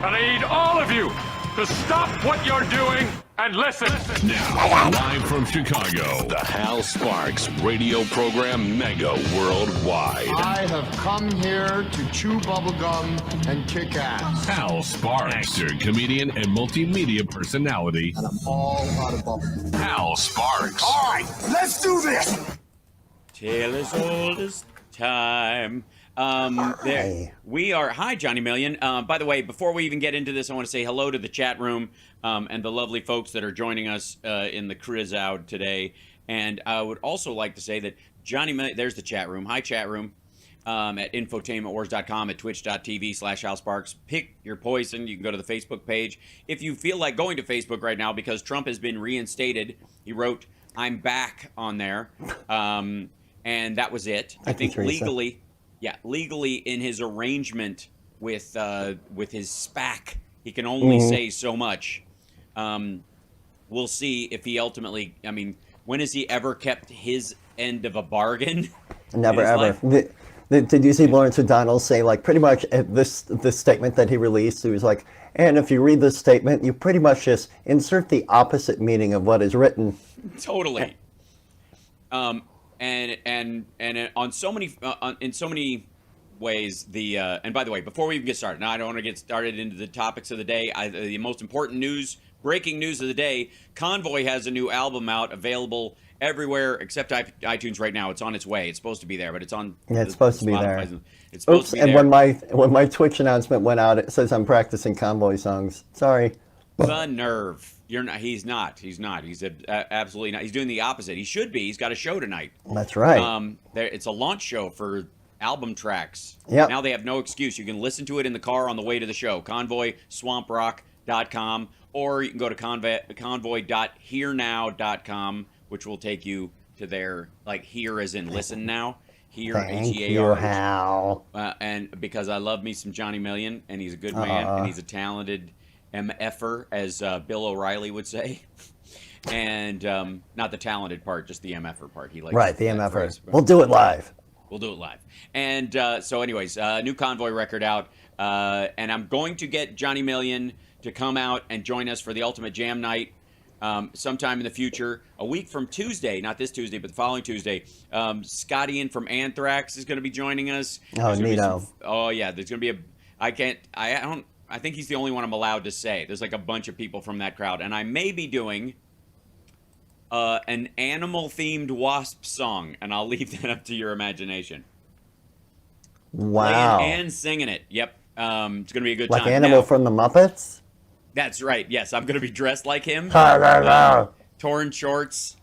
And I need all of you to stop what you're doing and listen. Now, live from Chicago, the Hal Sparks radio program mega worldwide. I have come here to chew bubblegum and kick ass. Hal Sparks, actor, comedian, and multimedia personality. And I'm all out of bubble. Hal Sparks. All right, let's do this. Tale as old as time. There we are. Hi, Johnny Million. By the way, before we even get into this, I want to say hello to the chat room and the lovely folks that are joining us in the Criz out today. And I would also like to say that Johnny Million, there's the chat room. Hi, chat room. At infotainmentwars.com, at twitch.tv/HalSparks. Pick your poison. You can go to the Facebook page. If you feel like going to Facebook right now because Trump has been reinstated, he wrote, "I'm back" on there. And that was it. I think legally. Yeah, legally in his arrangement with his SPAC, he can only say so much. We'll see if he ultimately. I mean, when has he ever kept his end of a bargain? Never ever. Did you see Lawrence O'Donnell say, like, pretty much this statement that he released? He was like, and if you read this statement, you pretty much just insert the opposite meaning of what is written. Totally. And on so many in so many ways, and by the way, before we even get started, now I don't want to get started into the topics of the day. The most important breaking news of the day: Convoy has a new album out, available everywhere except iTunes right now. It's on its way. It's supposed to be there, but it's on. Yeah, it's supposed to be there. It's supposed to be and there. when my Twitch announcement went out, it says I'm practicing Convoy songs. Sorry. The nerve. You're not. He's not. He's absolutely not. He's doing the opposite. He should be. He's got a show tonight. That's right. It's a launch show for album tracks. Yep. Now they have no excuse. You can listen to it in the car on the way to the show. ConvoySwampRock.com, or you can go to convoy.hearnow.com, which will take you to their, like, hear as in listen now. Hear, Thank Hear. you, Hal. And because I love me some Johnny Million, and he's a good man, and he's a talented MFer, as Bill O'Reilly would say. And not the talented part, just the MFer part. He likes right, the MFer. We'll do it live. We'll do it live. And so anyways, new Convoy record out. And I'm going to get Johnny Million to come out and join us for the Ultimate Jam Night sometime in the future. A week from Tuesday, not this Tuesday, but the following Tuesday. Scott Ian from Anthrax is going to be joining us. Oh, neato. Oh, yeah. There's going to be I think he's the only one I'm allowed to say. There's like a bunch of people from that crowd. And I may be doing an animal-themed Wasp song, and I'll leave that up to your imagination. Wow. Playing and singing it. Yep. It's going to be a good like time. Like Animal now, from the Muppets? That's right. Yes, I'm going to be dressed like him. Torn shorts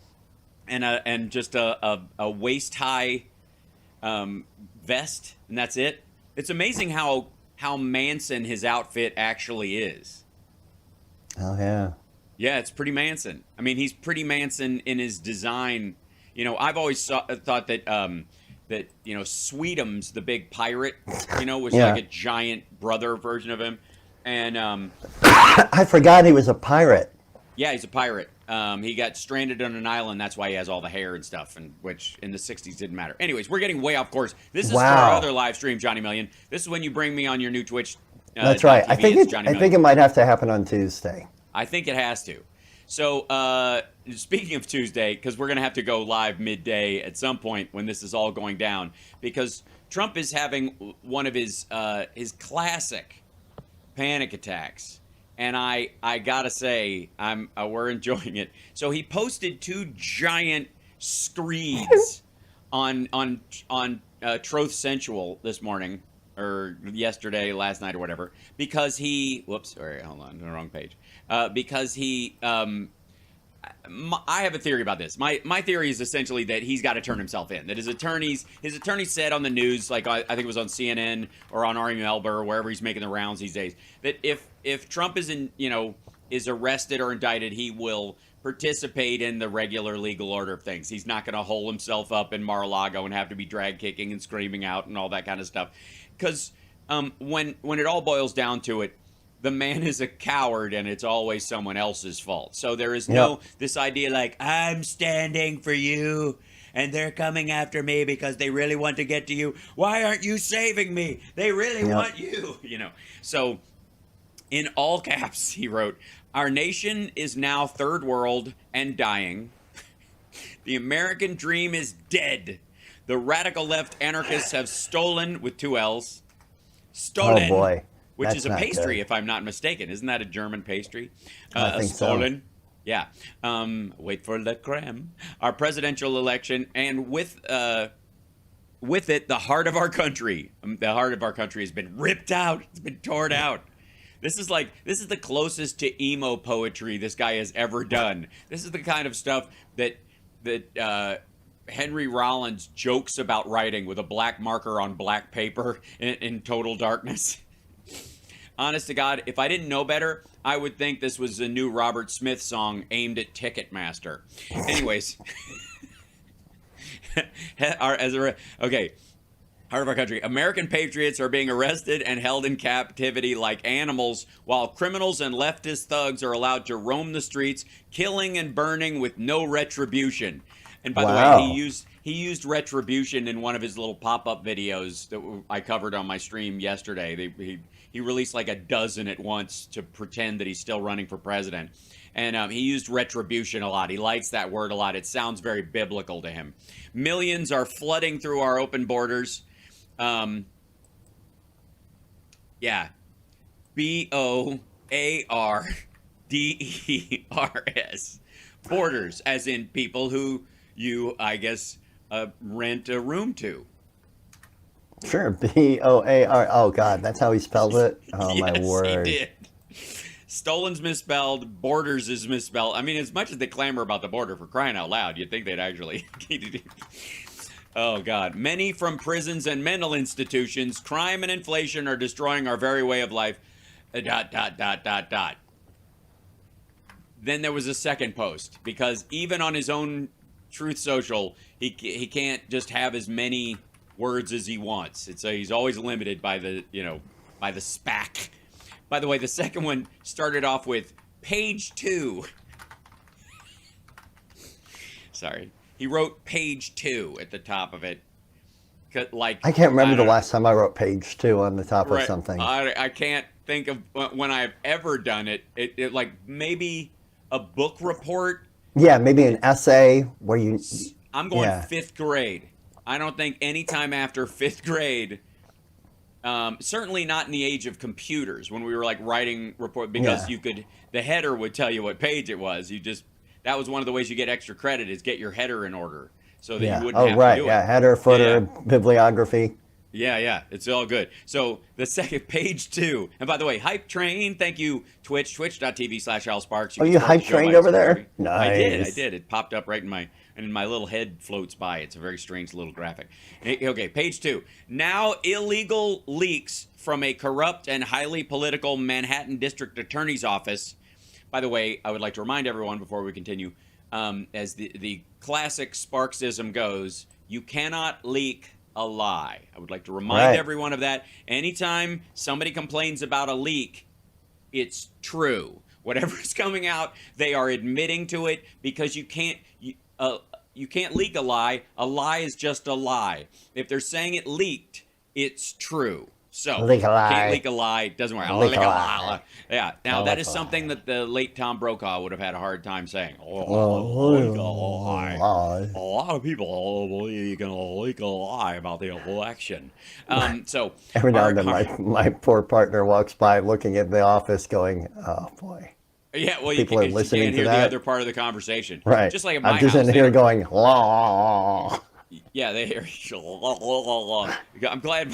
and just a waist-high vest, and that's it. It's amazing how Manson his outfit actually is. Oh, yeah. Yeah, it's pretty Manson. I mean, he's pretty Manson in his design. You know, I've always thought that Sweetums, the big pirate, was like a giant brother version of him. And I forgot he was a pirate. Yeah, he's a pirate. He got stranded on an island. That's why he has all the hair and stuff, and which in the 60s didn't matter. Anyways, we're getting way off course. This is for our other live stream, Johnny Million. This is when you bring me on your new Twitch. That's right. TV. I think it might have to happen on Tuesday. I think it has to. So, speaking of Tuesday, because we're going to have to go live midday at some point when this is all going down, because Trump is having one of his classic panic attacks. And I gotta say, we're enjoying it. So he posted 2 giant screeds on Troth Sensual this morning, or yesterday, last night, or whatever, because he, whoops, sorry, hold on, the wrong page. Because he, I have a theory about this. My theory is essentially that he's got to turn himself in. That his attorney said on the news, like I think it was on CNN or on Ari Melber or wherever he's making the rounds these days, that if Trump is arrested or indicted, he will participate in the regular legal order of things. He's not going to hole himself up in Mar-a-Lago and have to be drag kicking and screaming out and all that kind of stuff. Because when it all boils down to it, the man is a coward and it's always someone else's fault. So there is this idea like, I'm standing for you and they're coming after me because they really want to get to you. Why aren't you saving me? They really want you, So In all caps, he wrote, "Our nation is now third world and dying. The American dream is dead. The radical left anarchists have stolen," with 2 L's. Stolen. Oh boy. Which That's is a not pastry, good. if I'm not mistaken. Isn't that a German pastry? I think so. Stolen. Yeah. Wait for the creme. Our presidential election, and with it, the heart of our country. The heart of our country has been ripped out. It's been torn out. This is the closest to emo poetry this guy has ever done. This is the kind of stuff that Henry Rollins jokes about writing with a black marker on black paper in total darkness. Honest to God, if I didn't know better, I would think this was a new Robert Smith song aimed at Ticketmaster. Anyways, okay. Heart of our country. American patriots are being arrested and held in captivity like animals, while criminals and leftist thugs are allowed to roam the streets, killing and burning with no retribution. And by the way, he used retribution in one of his little pop-up videos that I covered on my stream yesterday. He released like a dozen at once to pretend that he's still running for president. And he used retribution a lot. He likes that word a lot. It sounds very biblical to him. Millions are flooding through our open borders. Yeah. BOARDERS. Borders, as in people who you, I guess, rent a room to. Sure, BOAR. Oh God, that's how he spelled it. Oh Yes, my word. He did. Stolen's misspelled. Borders is misspelled. I mean, as much as they clamor about the border, for crying out loud, you'd think they'd actually. Oh God. Many from prisons and mental institutions, crime and inflation are destroying our very way of life. ... Then there was a second post, because even on his own Truth Social, he can't just have as many words as he wants. He's always limited by the SPAC. By the way, the second one started off with page 2. Sorry. He wrote page 2 at the top of it. Like, I can't remember the last time I wrote page 2 on the top of something. I can't think of when I've ever done it. It like maybe a book report. Yeah, maybe an essay where you... I'm going 5th grade. I don't think any time after 5th grade, certainly not in the age of computers, when we were like writing report, because the header would tell you what page it was. That was one of the ways you get extra credit, is get your header in order so that you wouldn't have to do it. Header, footer, bibliography. Yeah, it's all good. So the second, page 2. And by the way, Hype Train, thank you, Twitch, twitch.tv/AlSparks. You Hype Trained over there? Nice. I did. It popped up right in my little head floats by. It's a very strange little graphic. Okay, page 2. Now illegal leaks from a corrupt and highly political Manhattan District Attorney's Office. By the way, I would like to remind everyone before we continue, as the classic Sparksism goes, you cannot leak a lie. I would like to remind everyone of that. Anytime somebody complains about a leak, it's true. Whatever's coming out, they are admitting to it, because you can't leak a lie. A lie is just a lie. If they're saying it leaked, it's true. So, leak a lie. Can't leak a lie. Doesn't work. Leak a lie. Yeah. Now, that is something that the late Tom Brokaw would have had a hard time saying. A lot of people believe you can leak a lie about the election. So every now and then my poor partner walks by looking at the office going, oh boy. Yeah, well, people are listening you can't to hear that. the other part of the conversation. Right. Just like at my I'm just house, in here going, law. Yeah, they hear. I'm glad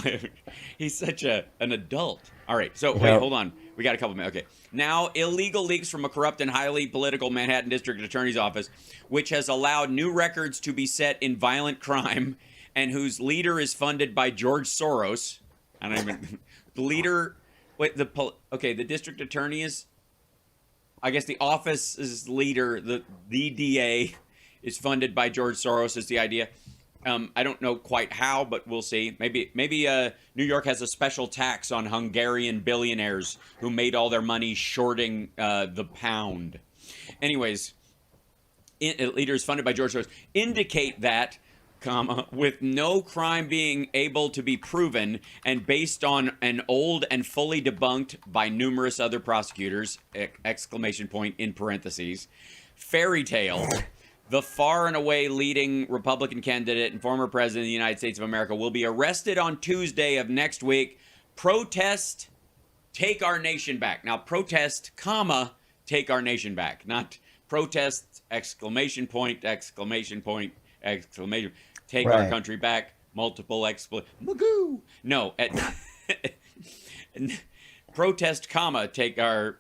he's such an adult. All right, so wait, hold on. We got a couple minutes. Okay. Now, illegal leaks from a corrupt and highly political Manhattan District Attorney's Office, which has allowed new records to be set in violent crime, and whose leader is funded by George Soros. I don't even. The leader. Wait, the district attorney is. I guess the office's leader, the DA, is funded by George Soros. Is the idea? I don't know quite how, but we'll see. Maybe New York has a special tax on Hungarian billionaires who made all their money shorting the pound. Anyways, leaders funded by George Soros indicate that comma, with no crime being able to be proven and based on an old and fully debunked by numerous other prosecutors, exclamation point in parentheses, fairy tale, the far and away leading Republican candidate and former president of the United States of America will be arrested on Tuesday of next week. Protest, take our nation back. Now, protest, comma, take our nation back, not protest, exclamation point, exclamation point, exclamation, take our country back, multiple magoo. No, protest, comma, take our.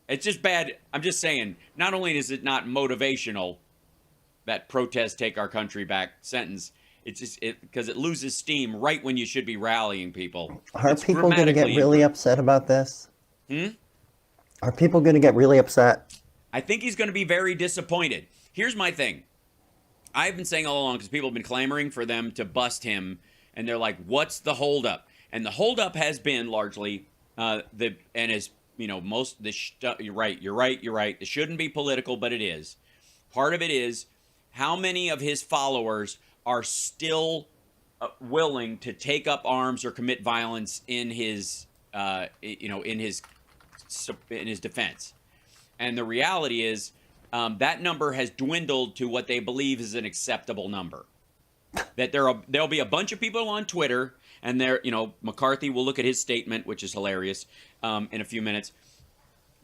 It's just bad. I'm just saying, not only is it not motivational, that protest, take our country back sentence, it's just because it loses steam right when you should be rallying people. Are people going to get really upset about this? Are people going to get really upset? I think he's going to be very disappointed. Here's my thing. I've been saying all along, because people have been clamoring for them to bust him, and they're like, what's the holdup? And the holdup has been largely, you're right. It shouldn't be political, but it is. Part of it is how many of his followers are still willing to take up arms or commit violence in his defense. And the reality is that number has dwindled to what they believe is an acceptable number. That there'll be a bunch of people on Twitter, and McCarthy will look at his statement, which is hilarious, in a few minutes.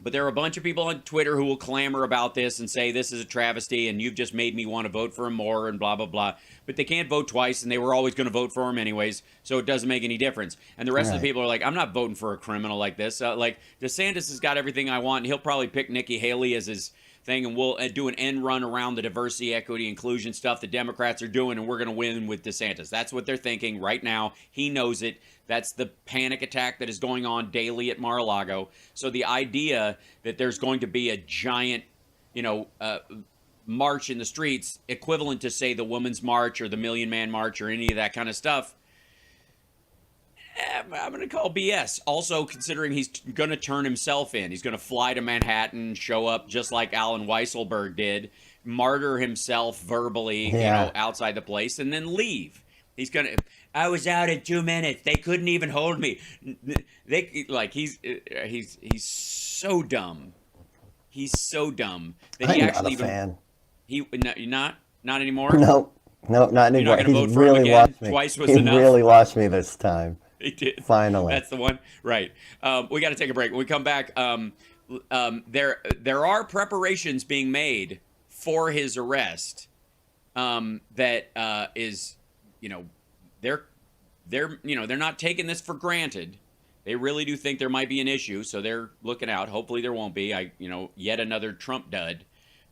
But there are a bunch of people on Twitter who will clamor about this and say this is a travesty and you've just made me want to vote for him more and blah, blah, blah. But they can't vote twice, and they were always going to vote for him anyways, so it doesn't make any difference. And the rest of the people are like, I'm not voting for a criminal like this. Like, DeSantis has got everything I want, and he'll probably pick Nikki Haley as his thing, and we'll do an end run around the diversity, equity, inclusion stuff the Democrats are doing, and we're going to win with DeSantis. That's what they're thinking right now. He knows it. That's the panic attack that is going on daily at Mar-a-Lago. So the idea that there's going to be a giant, march in the streets, equivalent to, say, the Women's March or the Million Man March or any of that kind of stuff, I'm going to call BS. Also, considering he's going to turn himself in. He's going to fly to Manhattan, show up just like Alan Weisselberg did, martyr himself verbally, outside the place, and then leave. He's going to... I was out in 2 minutes. They couldn't even hold me. He's so dumb. He's so dumb that he actually not a fan. You're not anymore. No, not anymore. You're not going to vote for really him again. Lost me. Twice was he enough. He really lost me this time. He did. Finally. That's the one. Right. We got to take a break. When we come back, there are preparations being made for his arrest. That is, they're not taking this for granted. They really do think there might be an issue, so they're looking out. Hopefully there won't be. Yet another Trump dud.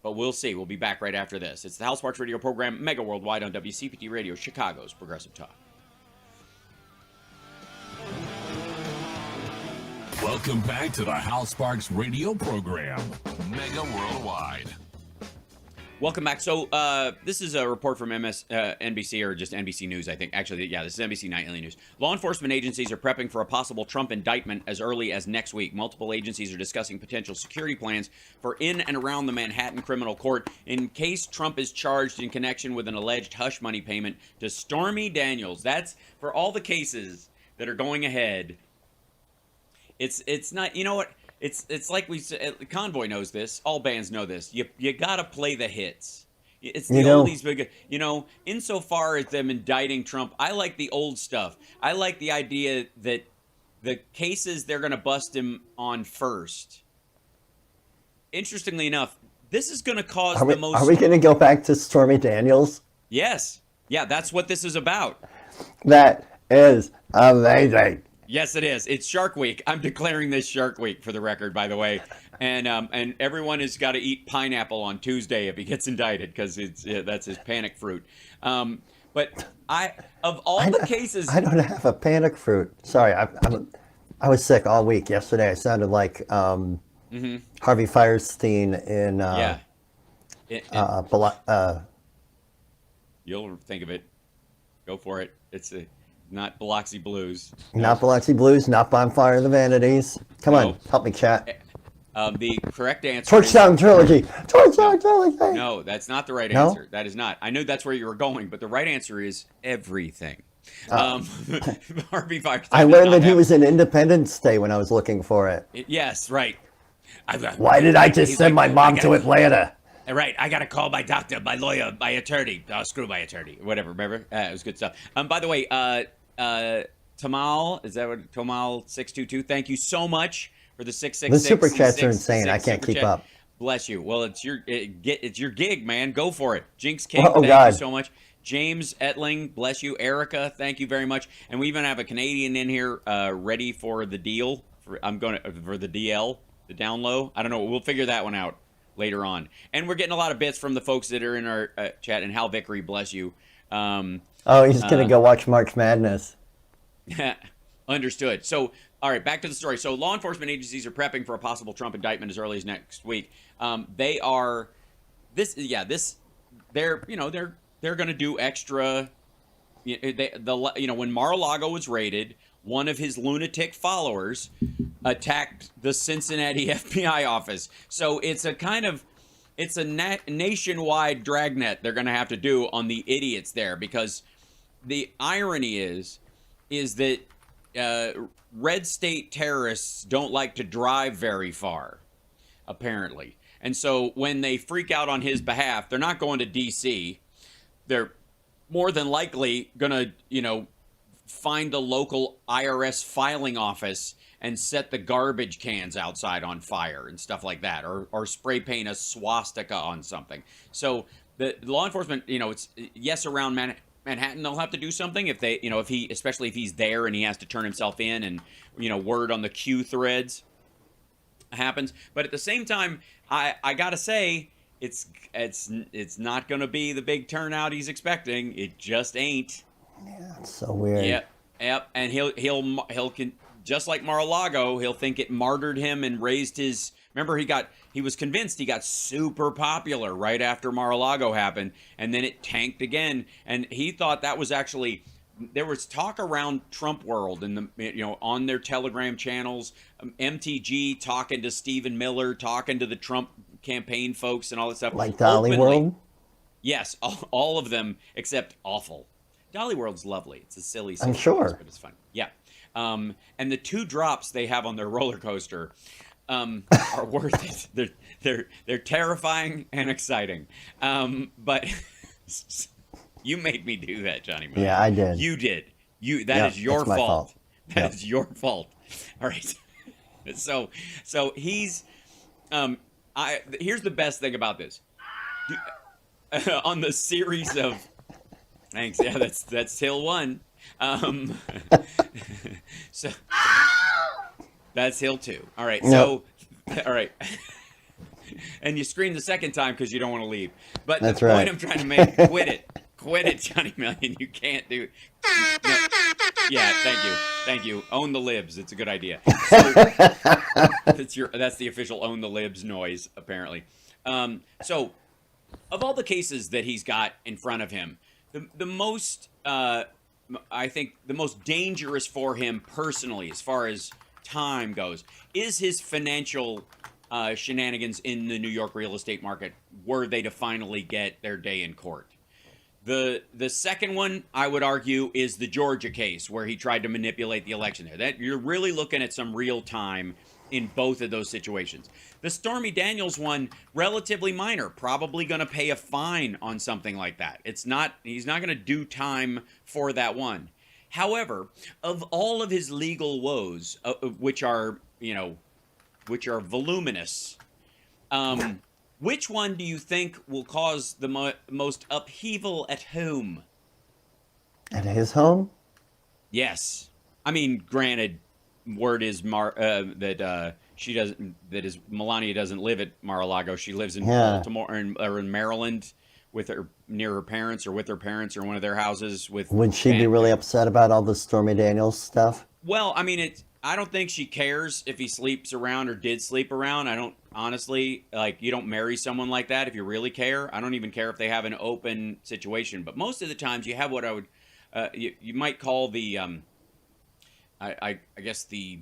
But we'll see. We'll be back right after this. It's the Hal Sparks Radio program, mega worldwide on WCPT Radio, Chicago's Progressive Talk. Welcome back to the Hal Sparks Radio program, mega worldwide. Welcome back. So this is a report from NBC, or just NBC News, I think. Actually, yeah, this is NBC Nightly News. Law enforcement agencies are prepping for a possible Trump indictment as early as next week. Multiple agencies are discussing potential security plans for in and around the Manhattan criminal court in case Trump is charged in connection with an alleged hush money payment to Stormy Daniels. That's for all the cases that are going ahead. It's not, you know what? It's like we said, Convoy knows this. All bands know this. You got to play the hits. It's the oldies big, insofar as them indicting Trump, I like the old stuff. I like the idea that the cases they're going to bust him on first. Interestingly enough, this is going to cause the most... Are we going to go back to Stormy Daniels? Yes. Yeah, that's what this is about. That is amazing. Yes, it is. It's Shark Week. I'm declaring this Shark Week, for the record, by the way. And everyone has got to eat pineapple on Tuesday if he gets indicted, because that's his panic fruit. But of all the cases, I don't have a panic fruit. Sorry, I was sick all week. Yesterday, I sounded like Harvey Firestein in you'll think of it. Go for it. It's not Biloxi Blues. Not Biloxi Blues, not Bonfire of the Vanities. Come on, help me, chat. The correct answer Torchdown Trilogy. Torchdown Trilogy. No, that's not the right No? answer. That is not. I knew that's where you were going, but the right answer is everything. Harvey Firestein I does learned not that he have- was in Independence Day when I was looking for it. Yes, right. Why did I just He's send my like, mom I to gotta- Atlanta? Right, I got to call my doctor, my lawyer, my attorney. Oh, screw my attorney. Whatever, remember? It was good stuff. By the way, Tamal, is that what? Tamal622, thank you so much for the 666. The super chats are 666 insane. I can't super keep chat. up. Bless you. Well, it's your gig, man. Go for it. Jinx King, Oh, thank God. you so much. James Etling, bless you. Erica, thank you very much. And we even have a Canadian in here ready for the deal. For the DL, the down low. I don't know. We'll figure that one out later on. And we're getting a lot of bits from the folks that are in our chat. And Hal Vickery, bless you. Oh, he's going to go watch March Madness. Understood. So, all right, back to the story. So, law enforcement agencies are prepping for a possible Trump indictment as early as next week. They're going to do extra. When Mar-a-Lago was raided, one of his lunatic followers attacked the Cincinnati FBI office. So it's a nationwide dragnet they're going to have to do on the idiots there, because the irony is that red state terrorists don't like to drive very far, apparently. And so when they freak out on his behalf, they're not going to D.C. They're more than likely going to, find the local IRS filing office and set the garbage cans outside on fire and stuff like that, or spray paint a swastika on something. So the law enforcement, it's yes, around Manhattan, they'll have to do something if they, especially if he's there and he has to turn himself in, and, word on the Q threads happens. But at the same time, I gotta say, it's not going to be the big turnout he's expecting. It just ain't. Yeah, it's so weird. Yep. And he'll just like Mar-a-Lago, he'll think it martyred him and raised his. Remember, he was convinced he got super popular right after Mar-a-Lago happened, and then it tanked again. And he thought that was actually. There was talk around Trump world and on their Telegram channels, MTG talking to Stephen Miller, talking to the Trump campaign folks and all that stuff. Like Dolly World? Yes, all of them except awful. Dolly World's lovely. It's a silly I'm sure. but it's fun. Yeah. And the 2 drops they have on their roller coaster are worth it. They're terrifying and exciting. But you made me do that, Johnny Miller. Yeah, I did. You did. That is your that's my fault. That is your fault. All right. So he's here's the best thing about this. On the series of thanks, yeah, that's Hill 1. So that's Hill 2. All right, so all right. And you scream the second time because you don't want to leave. But that's the right. point I'm trying to make, quit it, Johnny Million. You can't do it. No. Yeah, thank you. Own the libs. It's a good idea. So, that's the official own the libs noise, apparently. So, of all the cases that he's got in front of him, the most, I think, the most dangerous for him personally, as far as time goes, is his financial shenanigans in the New York real estate market, were they to finally get their day in court. The second one, I would argue, is the Georgia case, where he tried to manipulate the election there. That you're really looking at some real time in both of those situations. The Stormy Daniels one, relatively minor, probably going to pay a fine on something like that. He's not going to do time for that one. However, of all of his legal woes, which are voluminous, which one do you think will cause the most upheaval at home? At his home? Yes. I mean, granted, word is that Melania doesn't live at Mar-a-Lago. She lives in Baltimore or in Maryland near her parents or with her parents or one of their houses. Would she be really upset about all the Stormy Daniels stuff? Well, I mean, I don't think she cares if he sleeps around or did sleep around. I don't, honestly, you don't marry someone like that if you really care. I don't even care if they have an open situation. But most of the times you have what I would, you might call the, I guess the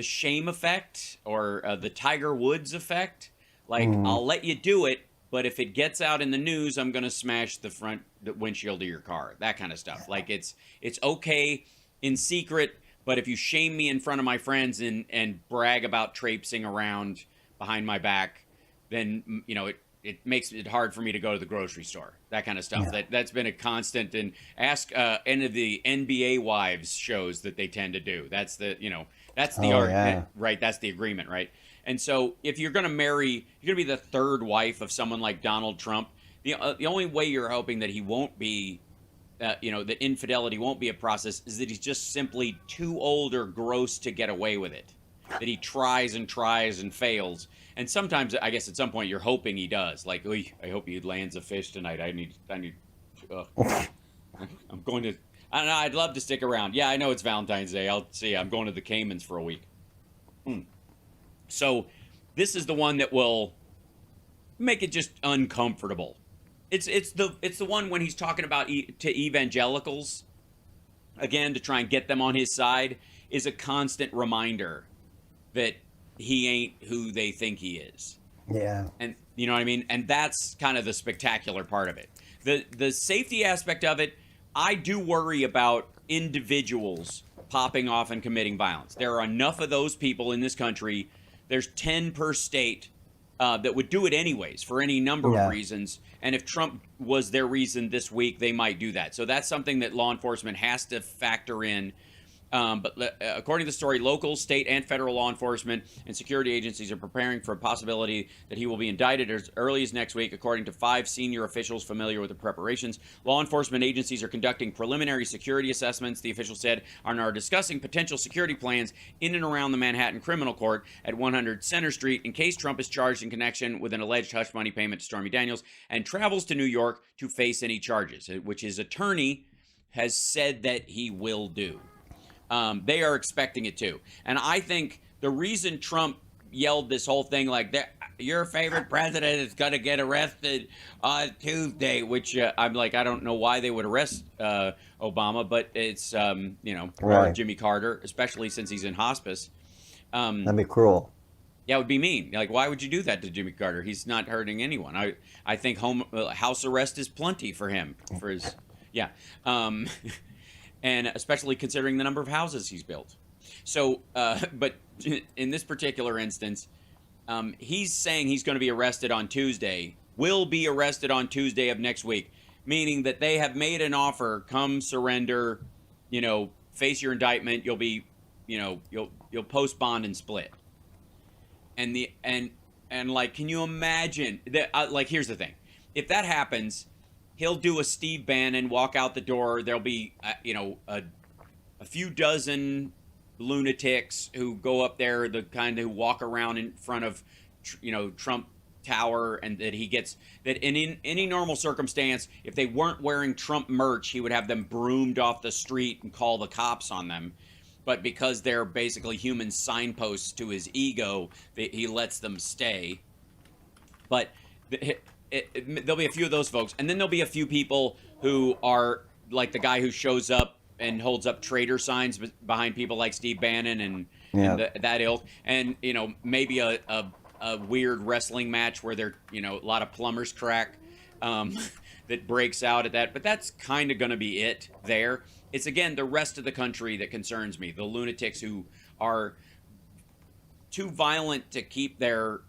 shame effect or the Tiger Woods effect. Like, I'll let you do it, but if it gets out in the news, I'm going to smash the windshield of your car. That kind of stuff. Like, it's okay in secret, but if you shame me in front of my friends and brag about traipsing around behind my back, then, you know, it makes it hard for me to go to the grocery store. That kind of stuff. Yeah. That's been a constant. And ask any of the NBA wives shows that they tend to do. That's the, you know, that's the argument, right? That's the agreement, right? And so if you're going to marry, you're going to be the third wife of someone like Donald Trump. The only way you're hoping that he won't be, you know, that infidelity won't be a process is that he's just simply too old or gross to get away with it. That he tries and tries and fails. And sometimes, I guess at some point, you're hoping he does. Like, I hope he lands a fish tonight. I need. I'm going to. I don't know. I'd love to stick around. Yeah, I know it's Valentine's Day. I'll see. I'm going to the Caymans for a week. So, this is the one that will make it just uncomfortable. It's the one when he's talking about to evangelicals, again, to try and get them on his side, is a constant reminder that he ain't who they think he is. Yeah. And you know what I mean? And that's kind of the spectacular part of it. The safety aspect of it, I do worry about individuals popping off and committing violence. There are enough of those people in this country. There's 10 per state that would do it anyways for any number of reasons. And if Trump was their reason this week, they might do that. So that's something that law enforcement has to factor in. But according to the story, local, state, and federal law enforcement and security agencies are preparing for a possibility that he will be indicted as early as next week, according to 5 senior officials familiar with the preparations. Law enforcement agencies are conducting preliminary security assessments, the officials said, and are discussing potential security plans in and around the Manhattan Criminal Court at 100 Center Street in case Trump is charged in connection with an alleged hush money payment to Stormy Daniels and travels to New York to face any charges, which his attorney has said that he will do. They are expecting it too. And I think the reason Trump yelled this whole thing like, your favorite president is going to get arrested on Tuesday, which I'm like, I don't know why they would arrest Obama, but it's, you know, or Jimmy Carter, especially since he's in hospice. That'd be cruel. Yeah, it would be mean. Like, why would you do that to Jimmy Carter? He's not hurting anyone. I think house arrest is plenty for him, for his, yeah. And especially considering the number of houses he's built. So, but in this particular instance, he's saying he's going to be arrested on Tuesday, will be arrested on Tuesday of next week, meaning that they have made an offer, come surrender, you know, face your indictment, you'll be, you know, you'll post bond and split. And like, can you imagine that? Like, here's the thing. If that happens, he'll do a Steve Bannon, walk out the door. There'll be, you know, a few dozen lunatics who go up there, the kind who walk around in front of, you know, Trump Tower, and that he gets, that in any normal circumstance, if they weren't wearing Trump merch, he would have them broomed off the street and call the cops on them. But because they're basically human signposts to his ego, he lets them stay. But there'll be a few of those folks, and then there'll be a few people who are like the guy who shows up and holds up traitor signs behind people like Steve Bannon and that ilk, and you know, maybe a weird wrestling match where there, you know, a lot of plumbers crack that breaks out at that. But that's kind of going to be it there. It's again the rest of the country that concerns me, the lunatics who are too violent to keep their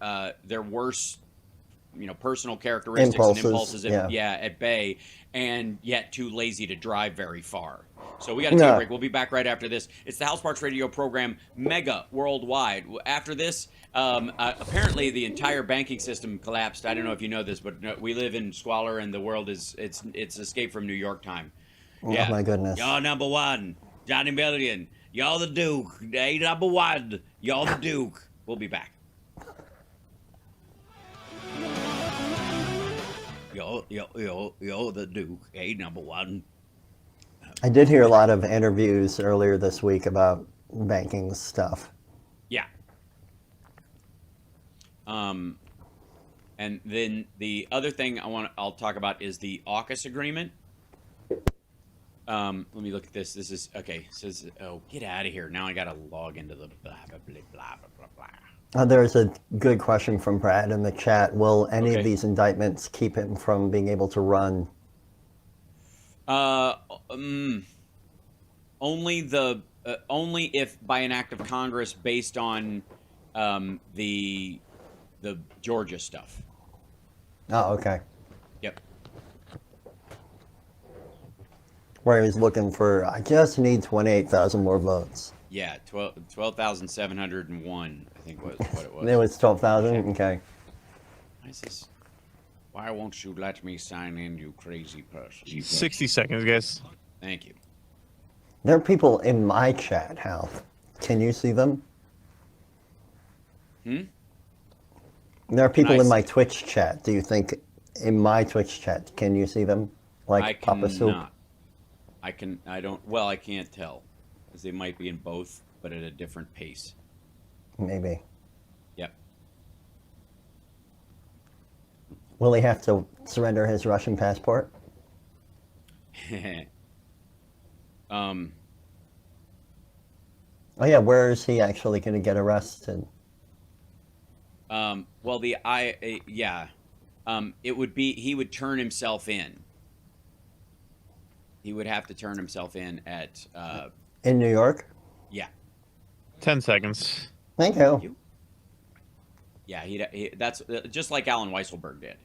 worst, you know, personal characteristics and impulses at bay, and yet too lazy to drive very far. So we got to take a break. We'll be back right after this. It's the Hal Sparks Radio program, mega worldwide. After this, apparently the entire banking system collapsed. I don't know if you know this, but we live in squalor, and the world is it's escape from New York time. Oh my goodness! Y'all number one, Johnny Million. Y'all the Duke. They number one. Y'all the Duke. We'll be back. Yo, the Duke, number one. I did hear a lot of interviews earlier this week about banking stuff. Yeah. And then the other thing I'll talk about is the AUKUS agreement. Let me look at this. This is okay. It says, oh, get out of here. Now I got to log into the blah, blah, blah, blah, blah, blah. There's a good question from Brad in the chat. Will any Okay. of these indictments keep him from being able to run? Only if by an act of Congress based on the Georgia stuff. Oh, okay. Yep. Where he's looking for, I just need 28,000 more votes. Yeah, 12,701, I think was what it was. It was 12,000? Okay. Why is this? Why won't you let me sign in, you crazy person? 60 seconds, guys. Thank you. There are people in my chat, Hal. Can you see them? There are people Nice. in my Twitch chat. Do you think in my Twitch chat, can you see them? Like I Papa Soup? cannot. I can't tell. Because they might be in both, but at a different pace. Maybe. Yep. Will he have to surrender his Russian passport? um, Oh yeah, where is he actually going to get arrested? well, it would be, he would turn himself in. He would have to turn himself in at, In New York? yeah. 10 seconds. Thank you. Yeah, that's just like Alan Weisselberg did.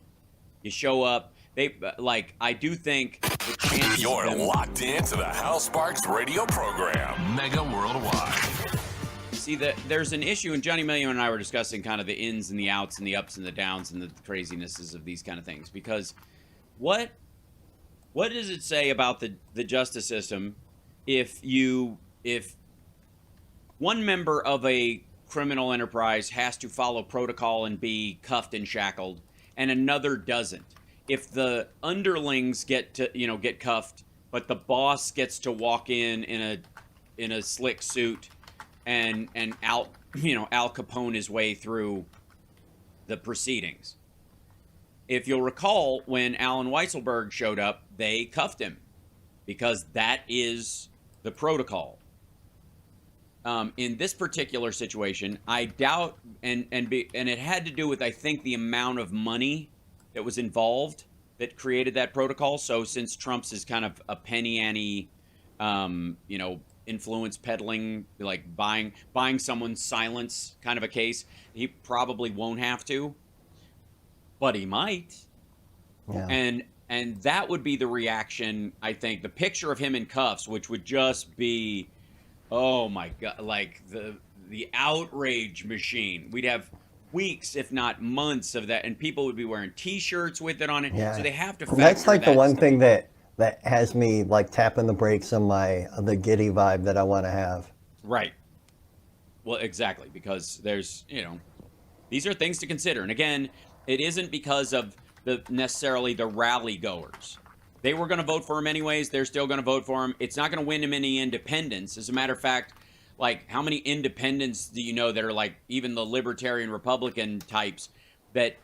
You show up, I do think the chances You're of them, locked into the Hal Sparks radio program, Mega Worldwide. see that there's an issue, and Johnny Million and I were discussing kind of the ins and the outs and the ups and the downs and the crazinesses of these kind of things, because what does it say about the justice system if one member of a criminal enterprise has to follow protocol and be cuffed and shackled and another doesn't? If the underlings get cuffed, but the boss gets to walk in a slick suit and Al Capone his way through the proceedings. If you'll recall, when Alan Weisselberg showed up, they cuffed him because that is the protocol. In this particular situation, I doubt, and it had to do with, I think, the amount of money that was involved that created that protocol. So since Trump's is kind of a penny ante, influence peddling, like buying someone's silence kind of a case, he probably won't have to, but he might. Yeah. And that would be the reaction, I think. The picture of him in cuffs, which would just be, oh my God, like the outrage machine. We'd have weeks, if not months, of that, and people would be wearing T-shirts with it on it. Yeah. So they have to factor That's like the that one stuff. thing that has me like tapping the brakes on the giddy vibe that I want to have. Right. Well, exactly, because there's, these are things to consider. And again, it isn't because of necessarily the rally goers. They were going to vote for him anyways. They're still going to vote for him. It's not going to win him any independents. As a matter of fact, like, how many independents do you know that are like even the libertarian Republican types that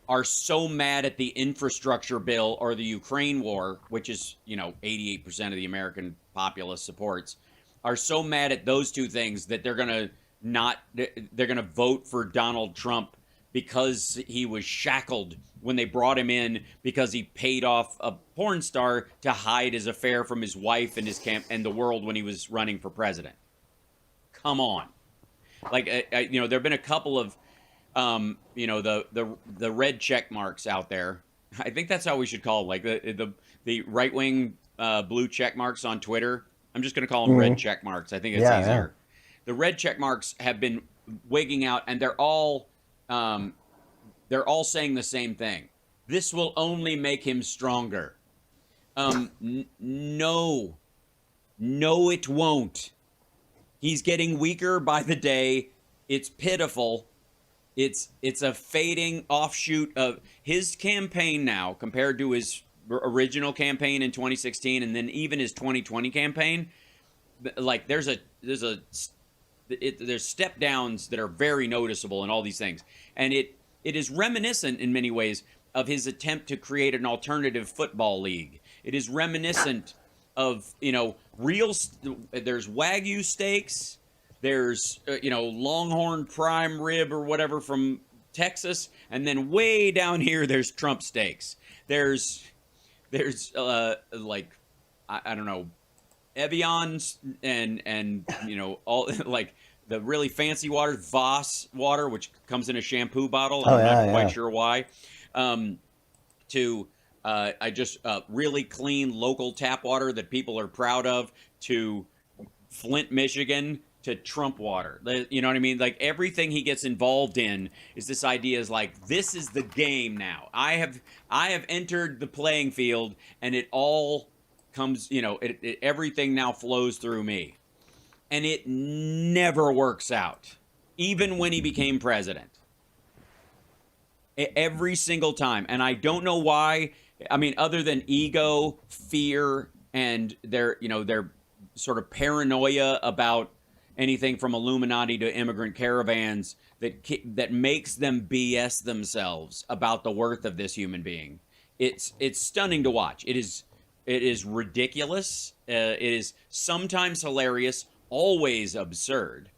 are so mad at the infrastructure bill or the Ukraine war, which is, 88% of the American populace supports, are so mad at those two things that they're going to vote for Donald Trump because he was shackled when they brought him in because he paid off a porn star to hide his affair from his wife and his camp and the world when he was running for president. Come on. Like, there have been a couple of, the red check marks out there. I think that's how we should call them. Like the right-wing blue check marks on Twitter. I'm just going to call them red check marks. I think it's easier. Yeah. The red check marks have been wigging out, and they're all saying the same thing. This will only make him stronger. No, it won't. He's getting weaker by the day. It's pitiful. It's a fading offshoot of his campaign now compared to his original campaign in 2016, and then even his 2020 campaign. Like, there's step downs that are very noticeable in all these things, and it is reminiscent in many ways of his attempt to create an alternative football league. It is reminiscent of there's Wagyu steaks, there's Longhorn prime rib or whatever from Texas, and then way down here there's Trump steaks. There's like I don't know, Evian and all like the really fancy water, Voss water, which comes in a shampoo bottle. I'm not quite sure why. I just really clean local tap water that people are proud of, to Flint, Michigan, to Trump water. You know what I mean? Like, everything he gets involved in is this idea is like, this is the game now. I have entered the playing field, and it all comes, everything now flows through me. And it never works out, even when he became president. Every single time. And I don't know why. I mean, other than ego, fear, and their sort of paranoia about anything from Illuminati to immigrant caravans that makes them BS themselves about the worth of this human being. It's stunning to watch. It is ridiculous. It is sometimes hilarious, always absurd.